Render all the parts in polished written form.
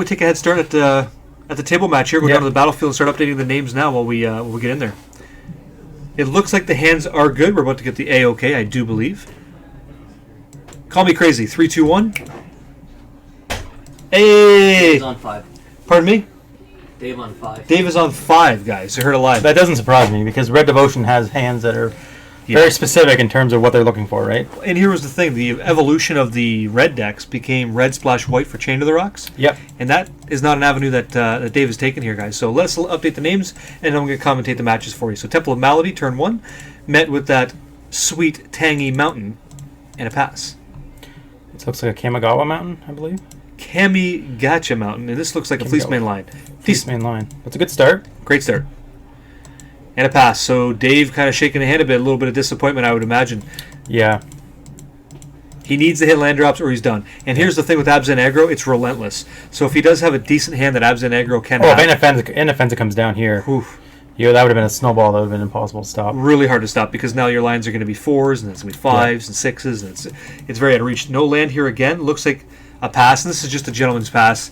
we take a head start at the table match here? Go down to the battlefield and start updating the names now while we get in there. It looks like the hands are good. We're about to get the A-OK, I do believe. Call me crazy. 3, 2, 1. Hey! Dave's on 5. Pardon me? Dave on 5. Dave is on 5, guys. You heard it live. That doesn't surprise me because Red Devotion has hands that are very specific in terms of what they're looking for, right? And here was the thing. The evolution of the red decks became red splash white for Chain to the Rocks. Yep. And that is not an avenue that Dave has taken here, guys. So let's update the names, and I'm going to commentate the matches for you. So Temple of Malady, turn 1, met with that sweet, tangy mountain and a pass. It looks like a Kamigawa mountain, I believe. Kamigacha mountain, and this looks like a Fleece Main line. Fleece Main line. That's a good start. Great start. And a pass. So Dave kind of shaking the hand a bit, a little bit of disappointment, I would imagine. Yeah. He needs to hit land drops or he's done. And here's the thing with Abzan Aggro, it's relentless. So if he does have a decent hand that Abzan Aggro can have... if Inoffensive comes down here, that would have been a snowball that would have been impossible to stop. Really hard to stop because now your lines are going to be 4s, and it's going to be 5s and 6s, and it's very out of reach. No land here again. Looks like a pass, and this is just a gentleman's pass.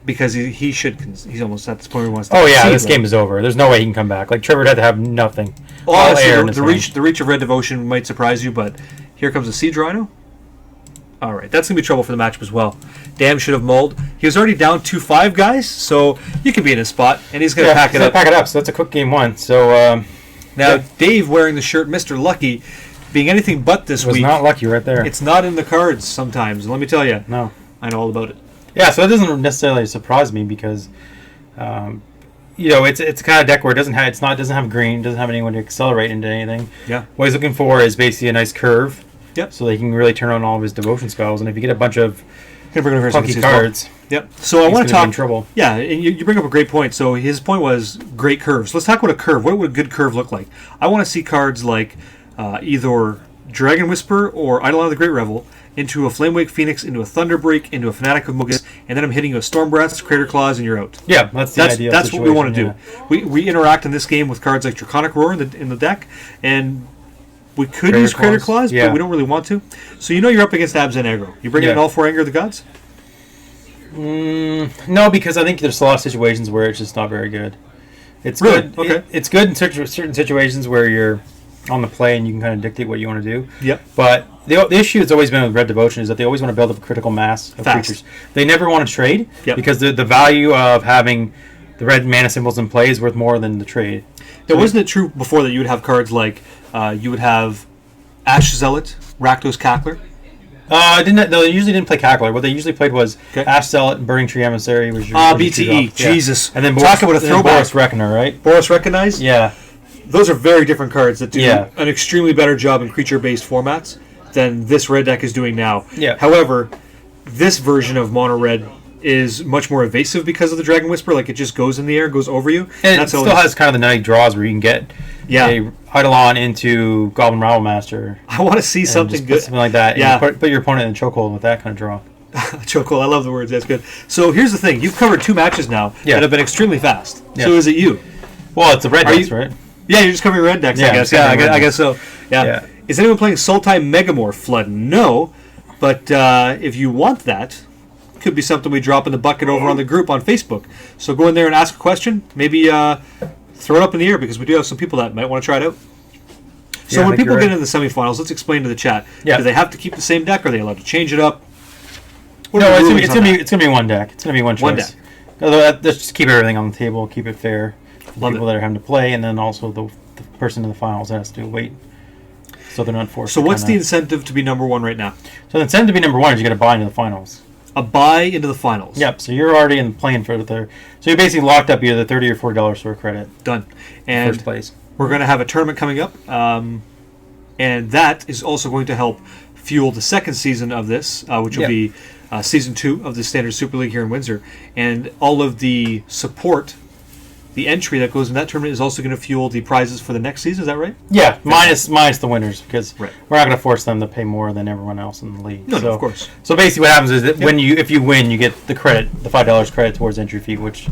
Because he's almost at this point where he wants to this game is over. There's no way he can come back. Like, Trevor had to have nothing. Honestly, the reach of Red Devotion might surprise you, but here comes a Siege Rhino. All right, that's going to be trouble for the matchup as well. Damn should have mulled. He was already down 2-5, guys, so you could be in his spot, and he's going to pack it up. So that's a quick game 1. So now, Dave wearing the shirt Mr. Lucky, being anything but this week. Was not lucky right there. It's not in the cards sometimes, and let me tell you. No. I know all about it. Yeah, so that doesn't necessarily surprise me because, it's a kind of deck where doesn't have green, doesn't have anyone to accelerate into anything. Yeah. What he's looking for is basically a nice curve. Yep. So they can really turn on all of his devotion spells, and if you get a bunch of funky cards, yep. So I want to talk. In trouble. Yeah, and you bring up a great point. So his point was great curves. Let's talk about a curve. What would a good curve look like? I want to see cards like either Dragon Whisper or Eidolon of the Great Revel into a Flamewake Phoenix, into a Thunderbreak, into a Fanatic of Mugus, and then I'm hitting you with Storm Breaths, Crater Claws, and you're out. Yeah, that's the idea. That's what we want to do. We interact in this game with cards like Draconic Roar in the deck, and we could use Crater Claws, but we don't really want to. So you're up against Abzan Aggro. You bring in all 4 Anger of the Gods? No, because I think there's a lot of situations where it's just not very good. It's good. Okay. It's good in certain situations where you're on the play and you can kind of dictate what you want to do. Yep. But the issue that's always been with Red Devotion is that they always want to build up a critical mass of creatures. They never want to trade because the value of having the red mana symbols in play is worth more than the trade. Now, wasn't it true before that you would have cards like you would have Ash Zealot, Rakdos Cackler? They usually didn't play Cackler. What they usually played was Ash Zealot and Burning Tree Emissary. BTE. Jesus. And then talk about a throwback. Boros Reckoner, right? Boros Recognize? Yeah. Those are very different cards that do an extremely better job in creature-based formats than this red deck is doing now. Yeah. However, this version of Mono Red is much more evasive because of the Dragon Whisper. Like, it just goes in the air, goes over you. And it still has kind of the nutty draws where you can get a Eidolon into Goblin Rabble Master. I want to see something good. Something like that. Yeah. And put your opponent in a chokehold with that kind of draw. Chokehold. I love the words. That's good. So here's the thing. You've covered 2 matches now that have been extremely fast. Yeah. So is it you? Well, it's the red decks, right? Yeah, you're just covering red decks, I guess. Yeah, I guess so. Yeah. Is anyone playing Sultai Megamorph Flood? No. But if you want that, could be something we drop in the bucket over on the group on Facebook. So go in there and ask a question. Maybe throw it up in the air because we do have some people that might want to try it out. So when people get into the semifinals, let's explain to the chat. Do they have to keep the same deck? Or are they allowed to change it up? It's gonna be one deck. It's gonna be one choice. One deck. Although let's just keep everything on the table, keep it fair. People that are having to play, and then also the person in the finals has to wait, so they're not forced. So what's the incentive to be number 1 right now? So the incentive to be number 1 is you got to buy into the finals. A buy into the finals. Yep. So you're already playing for the. So you're basically locked up either $30 or $40 for a credit. Done. And first place. We're going to have a tournament coming up, and that is also going to help fuel the second season of this, which will be season 2 of the Standard Super League here in Windsor, and all of the support. The entry that goes in that tournament is also going to fuel the prizes for the next season. Is that right? Yeah, minus the winners because we're not going to force them to pay more than everyone else in the league. No, of course. So basically, what happens is that if you win, you get the credit, the $5 credit towards entry fee, which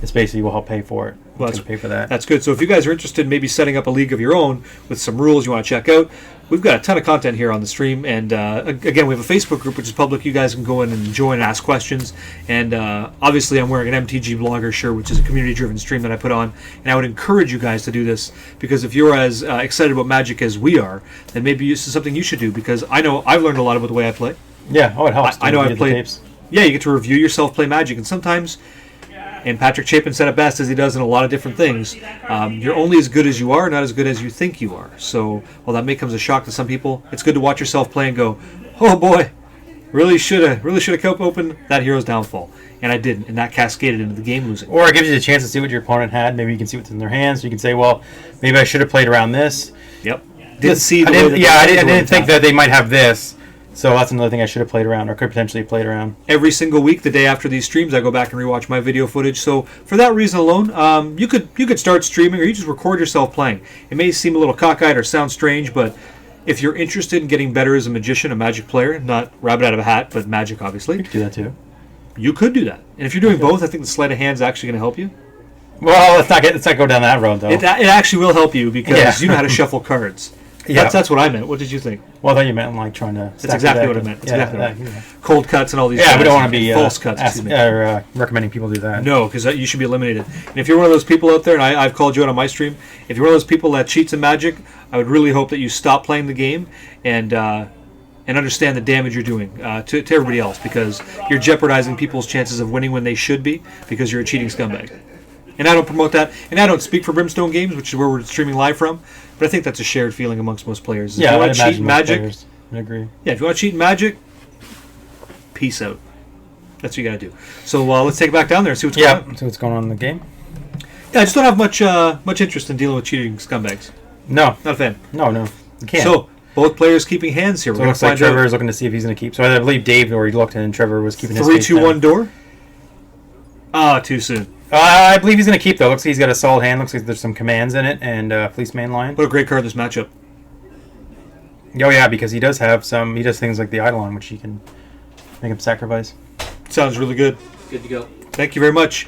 is basically will help pay for it. Well, pay for that. That's good. So if you guys are interested in maybe setting up a league of your own with some rules you want to check out, we've got a ton of content here on the stream, and again, we have a Facebook group which is public. You guys can go in and join and ask questions. And obviously, I'm wearing an MTG Blogger shirt, which is a community-driven stream that I put on. And I would encourage you guys to do this, because if you're as excited about Magic as we are, then maybe this is something you should do, because I know I've learned a lot about the way I play. Yeah, it helps. I know I've played. Yeah, you get to review yourself play Magic, and sometimes, and Patrick Chapin said it best, as he does in a lot of different things, you're only as good as you are, not as good as you think you are. So, while that may come as a shock to some people, it's good to watch yourself play and go, oh boy, really should have kept open that hero's downfall. And I didn't, and that cascaded into the game losing. Or it gives you the chance to see what your opponent had. Maybe you can see what's in their hands. So you can say, well, maybe I should have played around this. Yep. I didn't think that they might have this. So that's another thing I should have played around, or could potentially have played around. Every single week, the day after these streams, I go back and rewatch my video footage. So for that reason alone, you could start streaming, or you just record yourself playing. It may seem a little cockeyed or sound strange, but if you're interested in getting better as a magician, a Magic player, not rabbit out of a hat, but Magic, obviously. You could do that too. You could do that. And if you're doing both, I think the sleight of hand is actually going to help you. Well, let's not go down that road, though. It actually will help you, because you know how to shuffle cards. Yeah. That's what I meant. What did you think? Well, I thought you meant like trying to... That's exactly what I meant. Cold cuts and all these... Yeah, we don't want to be... false cuts. Recommending people do that. No, because you should be eliminated. And if you're one of those people out there, and I've called you out on my stream, if you're one of those people that cheats in Magic, I would really hope that you stop playing the game and understand the damage you're doing to everybody else, because you're jeopardizing people's chances of winning when they should be, because you're a cheating scumbag. And I don't promote that, and I don't speak for Brimstone Games, which is where we're streaming live from, but I think that's a shared feeling amongst most players. If you want to cheat in Magic, I agree. Yeah, if you want to cheat in Magic, peace out. That's what you got to do. So let's take it back down there and see what's going on. See what's going on in the game. Yeah, I just don't have much interest in dealing with cheating scumbags. No. Not a fan. No, you can't. So, both players keeping hands here. So it looks like Trevor is looking to see if he's going to keep. So I believe Dave already looked, and Trevor was keeping his 3-2-1 door? Too soon. I believe he's going to keep, though. Looks like he's got a solid hand. Looks like there's some commands in it, and Fleece Mainline. What a great card in this matchup. Oh, yeah, because he does have some... He does things like the Eidolon, which he can make him sacrifice. Sounds really good. Good to go. Thank you very much.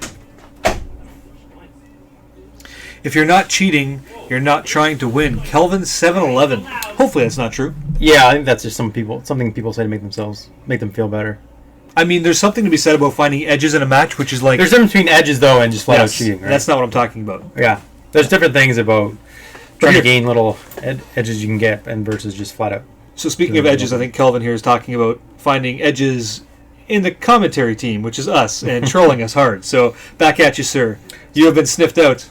If you're not cheating, you're not trying to win. Kelvin 711. Hopefully that's not true. Yeah, I think that's just something people say to make them feel better. I mean, there's something to be said about finding edges in a match, which is like... There's a difference between edges, though, and just flat out cheating, right? That's not what I'm talking about. Yeah. There's different things about trying to gain little edges you can get and versus just flat out. So speaking of edges, I think Kelvin here is talking about finding edges in the commentary team, which is us, and trolling us hard. So back at you, sir. You have been sniffed out.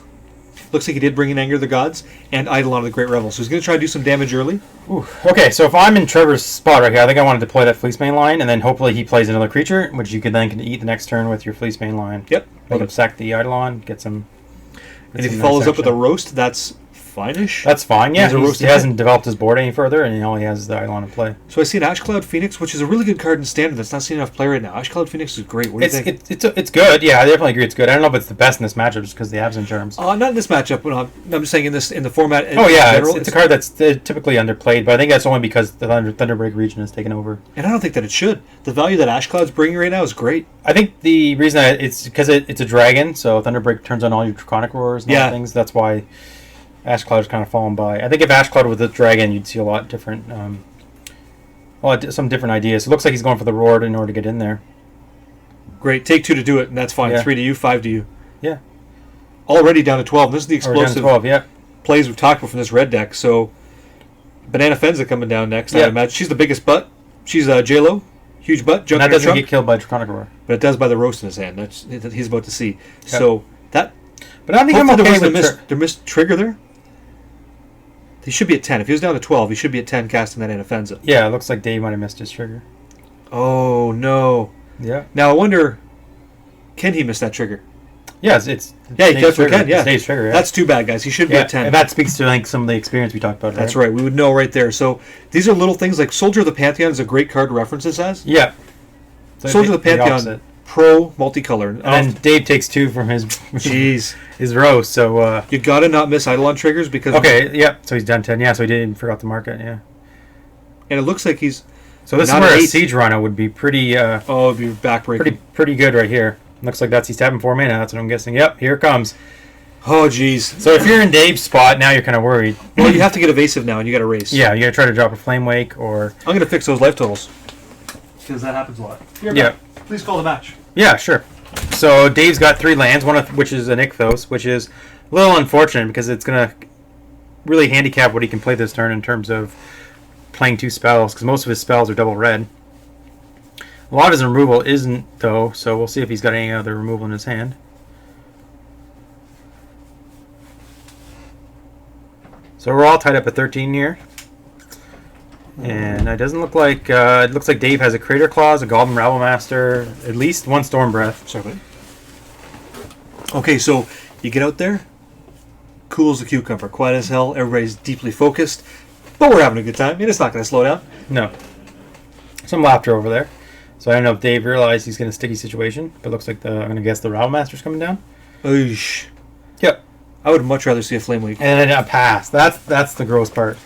Looks like he did bring in Anger of the Gods and Eidolon of the Great Revel. So he's going to try to do some damage early. Ooh. Okay, so if I'm in Trevor's spot right here, I think I want to deploy that Fleece Main line, and then hopefully he plays another creature, which you can eat the next turn with your Fleece Main line. Yep. Make him sack the Eidolon, get some... And if he follows up with a Roast, that's fine-ish? That's fine, yeah. He hasn't developed his board any further, and all he has is the Eidolon to play. So I see an Ashcloud Phoenix, which is a really good card in Standard that's not seen enough play right now. Ashcloud Phoenix is great. What do you think? It's good, yeah. I definitely agree it's good. I don't know if it's the best in this matchup just because the Abzan Charms. Not in this matchup. I'm just saying in the format. Oh, yeah. General, it's a card that's typically underplayed, but I think that's only because the Thunderbreak region has taken over. And I don't think that it should. The value that Ashcloud's bringing right now is great. I think the reason it's because it's a dragon, so Thunderbreak turns on all your Draconic Roars and all things. That's why Ashcloud's kind of fallen by. I think if Ashcloud was a dragon, you'd see a lot different, some different ideas. It looks like he's going for the Roar in order to get in there. Great. Take 2 to do it, and that's fine. 3 to you, 5 to you. Yeah. Already down to 12. This is the explosive 12, plays we've talked about from this red deck. So, Banana Fenza coming down next. I imagine she's the biggest butt. She's J-Lo. Huge butt. And that doesn't get killed by Draconic Roar. But it does by the Roast in his hand. That's he's about to see. Yep. So, that... But I think I'm okay with the missed trigger there. He should be at 10. If he was down to 12, he should be at 10 casting that Anafenza. Yeah, it looks like Dave might have missed his trigger. Oh, no. Yeah. Now, I wonder, can he miss that trigger? Yeah, he definitely can, yeah. Dave's trigger, yeah. That's too bad, guys. He should be at 10. And that speaks to some of the experience we talked about, right? That's right. We would know right there. So, these are little things like Soldier of the Pantheon is a great card to reference this as. Yeah. So Soldier of the Pantheon, pro multicolor. And then Dave takes 2 from his his Roast, so... you gotta not miss Eidolon triggers because... Okay, so he's done 10, so he forgot to mark it, yeah. And it looks like he's... So this is where a Siege Rhino would be pretty... it'd be backbreaking. Pretty good right here. Looks like he's tapping 4 mana, that's what I'm guessing. Yep, here it comes. Oh, jeez. So if you're in Dave's spot, now you're kind of worried. Well, you have to get evasive now, and you got to race. Yeah, you got to try to drop a Flame Wake, or... I'm going to fix those life totals. Because that happens a lot. Here, yeah. Please call the match. Yeah, sure. So Dave's got 3 lands, one of which is an Ichthos, which is a little unfortunate because it's going to really handicap what he can play this turn in terms of playing 2 spells, because most of his spells are double red. A lot of his removal isn't, though, so we'll see if he's got any other removal in his hand. So we're all tied up at 13 here. And it doesn't look like... it looks like Dave has a Crater Claws, a Goblin Rabblemaster, at least 1 Storm Breath. Sorry. Okay, so you get out there, cool as a cucumber, quiet as hell, everybody's deeply focused, but we're having a good time. I mean, it's not going to slow down. No. Some laughter over there. So I don't know if Dave realized he's in a sticky situation, but it looks like I'm going to guess the Rabblemaster's coming down. Oosh. Yep. I would much rather see a Flame Wake. And then a pass. That's the gross part.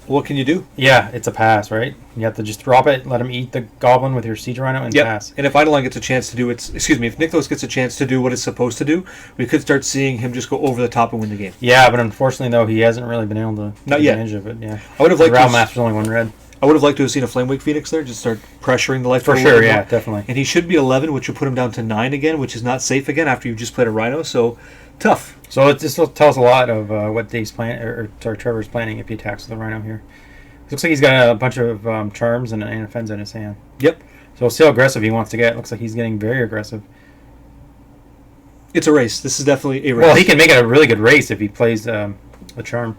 What can you do? Yeah, it's a pass, right? You have to just drop it, let him eat the Goblin with your Siege Rhino, and pass. And if Eidolon gets a chance to do if Nykthos gets a chance to do what it's supposed to do, we could start seeing him just go over the top and win the game. Yeah, but unfortunately, though, he hasn't really been able to take advantage of it. Yeah, I would have liked Rabblemaster's only 1 red. I would have liked to have seen a Flame Wake Phoenix there, just start pressuring the life for sure. Yeah, definitely. And he should be 11, which would put him down to 9 again, which is not safe again after you've just played a Rhino. So tough. So it just tells a lot of what Dave's Trevor's planning if he attacks with the Rhino here. Looks like he's got a bunch of charms and an offense in his hand. Yep. So we'll see how aggressive he wants to get. Looks like he's getting very aggressive. It's a race. This is definitely a race. Well, he can make it a really good race if he plays a charm.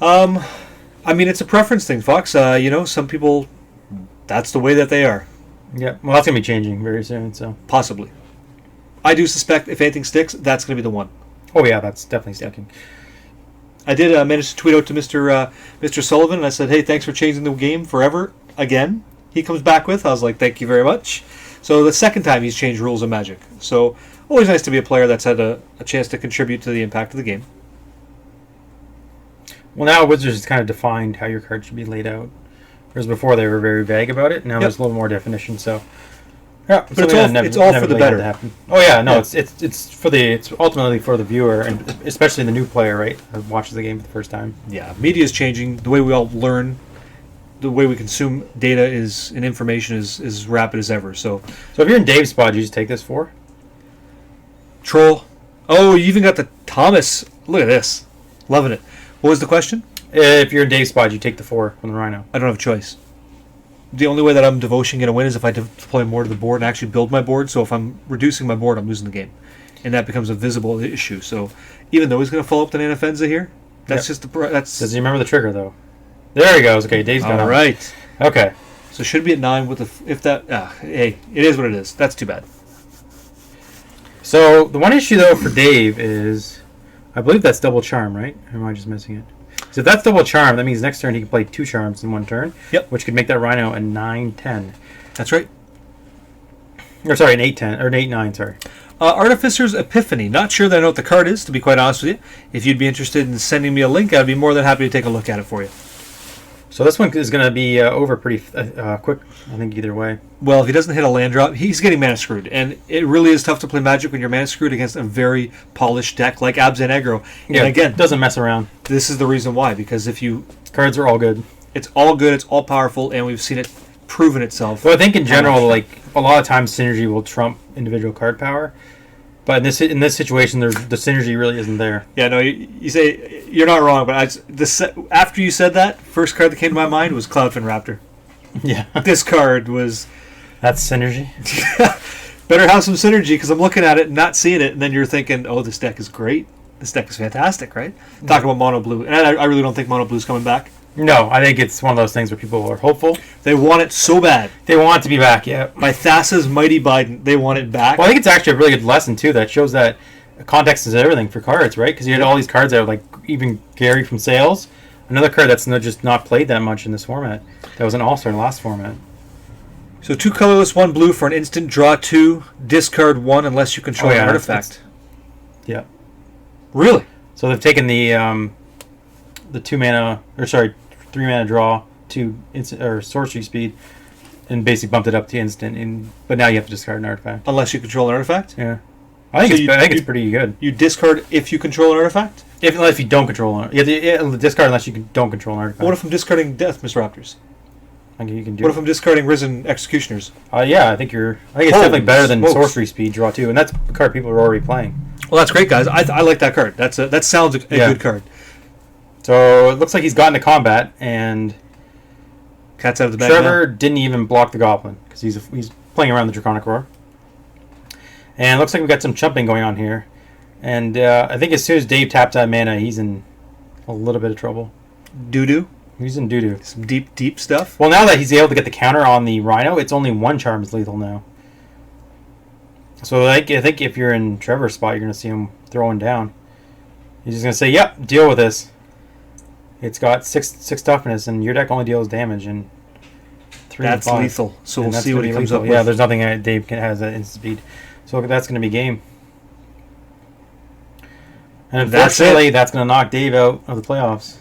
I mean, it's a preference thing, Fox. Some people, that's the way that they are. Yeah. Well, that's going to be changing very soon, so. Possibly. I do suspect if anything sticks, that's going to be the one. Oh, yeah, that's definitely sticking. I did manage to tweet out to Mr. Sullivan, and I said, hey, thanks for changing the game forever again. He comes back with, I was like, thank you very much. So the second time he's changed rules of Magic. So always nice to be a player that's had a chance to contribute to the impact of the game. Well, now Wizards has kind of defined how your cards should be laid out. Whereas before they were very vague about it. Now there's a little more definition, so... Yeah, but it's all for the better. Oh yeah, no, it's ultimately for the viewer, and especially the new player, right, who watches the game for the first time. Yeah, media is changing. The way we all learn, the way we consume data and information is rapid as ever. So if you're in Dave's spot, you just take this 4. Troll. Oh, you even got the Thomas. Look at this, loving it. What was the question? If you're in Dave's spot, you take the 4 from the Rhino. I don't have a choice. The only way that I'm devotion going to win is if I deploy more to the board and actually build my board. So if I'm reducing my board, I'm losing the game. And that becomes a visible issue. So even though he's going to follow up the Nanofenza here, that's just that's... Does he remember the trigger, though? There he goes. Okay, Dave's got it. All right. Okay. So should be at 9 with hey, it is what it is. That's too bad. So the one issue, though, for Dave is, I believe that's double charm, right? Or am I just missing it? So if that's double charm, that means next turn he can play 2 charms in 1 turn. Yep. Which could make that Rhino a 9-10. That's right. Or sorry, an 8-10. Or an 8-9, sorry. Artificer's Epiphany. Not sure that I know what the card is, to be quite honest with you. If you'd be interested in sending me a link, I'd be more than happy to take a look at it for you. So this one is going to be over pretty quick, I think, either way. Well, if he doesn't hit a land drop, he's getting mana screwed. And it really is tough to play Magic when you're mana screwed against a very polished deck like Abzan Aggro. And again, it doesn't mess around. This is the reason why. Because if you... Cards are all good. It's all good, it's all powerful, and we've seen it proven itself. Well, I think in general, like, a lot of times synergy will trump individual card power. But in this situation, the synergy really isn't there. Yeah, no, you say you're not wrong, but after you said that, first card that came to my mind was Cloudfin Raptor. Yeah, this card was. That's synergy. Better have some synergy because I'm looking at it and not seeing it, and then you're thinking, "Oh, this deck is great. This deck is fantastic." Right? Mm-hmm. Talking about mono blue, and I really don't think mono blue is coming back. No, I think it's one of those things where people are hopeful. They want it so bad. They want it to be back, yeah. By Thassa's Mighty Biden, they want it back. Well, I think it's actually a really good lesson, too, that shows that context is everything for cards, right? Because you had all these cards that were, like, even Gary from Sales. Another card that's just not played that much in this format. That was an All-Star in the last format. So 2 colorless, 1 blue for an instant, draw 2, discard 1 unless you control an artifact. Yeah. Really? So they've taken the 3 mana draw to sorcery speed and basically bumped it up to instant. But now you have to discard an artifact. Unless you control an artifact? Yeah. I think it's pretty good. You discard if you control an artifact? Unless you don't control an artifact. You have to discard unless you don't control an artifact. What if I'm discarding Death Misraptors? I think you can do What if I'm discarding Risen Executioners? Yeah, I think it's definitely better than Sorcery Speed Draw 2, and that's a card people are already playing. Well, that's great, guys. I like that card. That sounds a good card. So it looks like he's gotten to combat, and Cat's out of the bag. Trevor didn't even block the Goblin because he's playing around the Draconic Roar. And it looks like we've got some chumping going on here. And I think as soon as Dave taps out mana, he's in a little bit of trouble. Doo-doo? He's in doo-doo. Some deep, deep stuff? Well, now that he's able to get the counter on the Rhino, it's only one charm is lethal now. So I think if you're in Trevor's spot, you're going to see him throwing down. He's just going to say, yep, deal with this. It's got six toughness, and your deck only deals damage. And 3 That's and 5. lethal. So we'll see what he comes lethal. up with. Yeah, there's nothing Dave has that instant speed. So that's going to be game. And unfortunately, that's going to knock Dave out of the playoffs.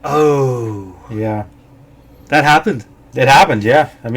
Oh. Yeah. That happened. It happened, yeah. I mean,